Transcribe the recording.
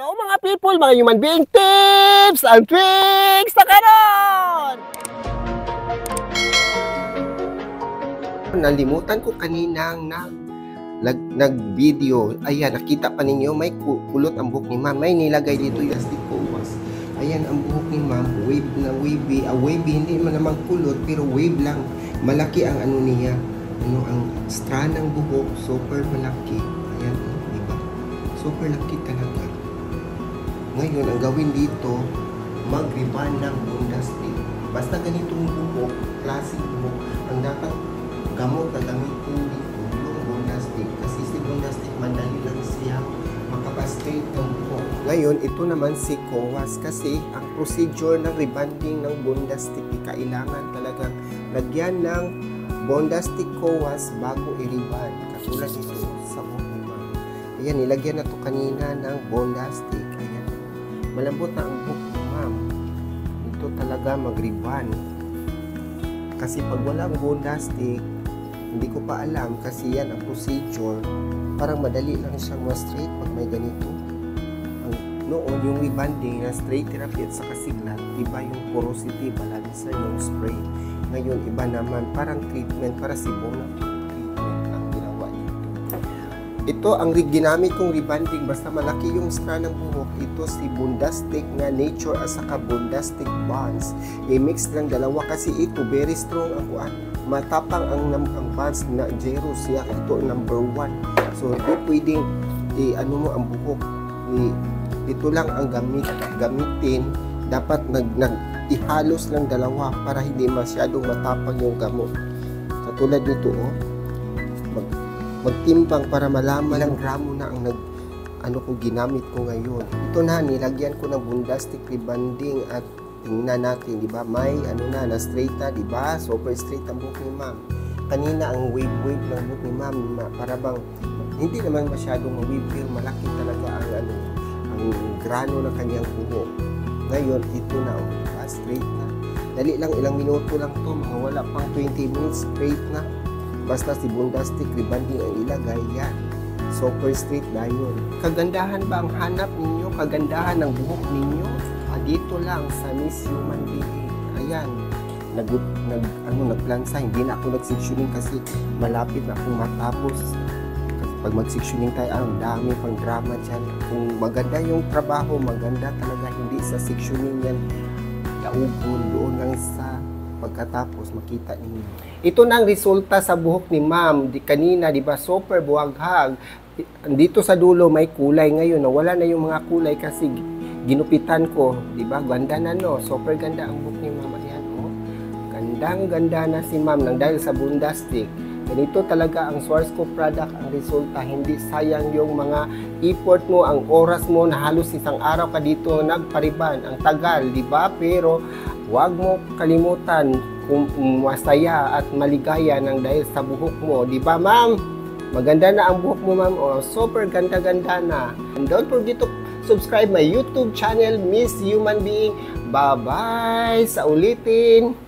Hello mga people, mga human being tips and tricks na karon! Nalimutan ko kaninang nag-video. Ayan, nakita pa ninyo, may kulot ang buhok ni ma'am. May nilagay dito yung plastic comas. Ayan, ang buhok ni ma'am, wave na wavy. Wavy, hindi man naman kulot, pero wave lang. Malaki ang ano niya. Ang strand ng buhok, super malaki. Ayan, diba? Super laki talaga. Ngayon, ang gawin dito, mag-riban ng bondastic. Basta ganitong buhok, classic buhok, ang dapat gamot na gamitin dito, yung bondastic. Kasi si bondastic, madali lang siya makapastraight ng buhok. Ngayon, ito naman si Coas kasi ang procedure ng rebanding ng bondastic, kailangan talagang lagyan ng bondastic Coas bago i-reband. Katulad dito sa buhok ni ma'am. Ayan, nilagyan na to kanina ng bondastic. Malambot na ang buhok ni ma'am. Ito talaga mag-reband. Kasi pag walang bondastic, hindi ko pa alam kasi yan ang procedure. Parang madali lang siyang ma-straight pag may ganito. Noon, yung rebanding na straight therapy at saka siglat, iba yung porosity, balancer, yung spray. Ngayon, iba naman, parang treatment para sibong na treatment ang ginawa dito. Ito ang ginamit kong rebanding, basta malaki yung strand ng buhok. Ito si bondastic nga nature at saka bondastic bonds. I-mix lang dalawa kasi ito very strong ang kuan. Matapang ang bonds na zero siya. Ito number 1. So hindi pwedeng ano mo ang buhok. Ito lang ang gamitin. Dapat ihalos lang dalawa para hindi masyadong matapang yung gamot. Katulad nito magtimbang para malaman ilang gramo na ang kung ginamit ko ngayon. Ito na, nilagyan ko ng bondastic rebanding at tingnan natin, di ba? May na straight na, di ba? Super straight ang buhok ni ma'am. Kanina ang wave ng buhok ni ma'am, para bang hindi naman masyadong wave, pero malaki talaga ang grano ng kanyang buhok. Ngayon, ito na, straight na. Dali lang, ilang minuto lang to, mga wala pang 20 minutes, straight na. Basta si bondastic rebanding ang ilagay, yan. Super straight na yun. Kagandahan ba ang hanap ninyo? Kagandahan ng buhok ninyo? Dito lang sa Miss Human Being. Ayan. Nagplansa. Hindi na ako nag-sectioning kasi malapit na akong matapos. Kasi pag mag-sectioning tayo, ang dami pang drama dyan. Kung maganda yung trabaho, maganda talaga. Hindi sa sectioning yan. Daugon doon lang sa pagkatapos makita ninyo. Ito na ang resulta sa buhok ni ma'am. Kanina, di ba, super buwaghag. Dito sa dulo may kulay. Ngayon, wala na yung mga kulay kasi ginupitan ko. Di ba? Ganda na, no? Super ganda ang buhok ni ma'am. Ayan, oh. Gandang-ganda na si ma'am nang dahil sa bondastic. Ganito talaga ang Swarovski product ang resulta. Hindi sayang yung mga effort mo, ang oras mo na halos isang araw ka dito nagpariban. Ang tagal, di ba? Pero huwag mo kalimutan kung masaya at maligaya nang dahil sa buhok mo. Di ba, ma'am? Maganda na ang buhok mo, ma'am. Oh, super ganda-ganda na. And don't forget to subscribe my YouTube channel, Miss Human Being. Bye-bye! Sa ulitin!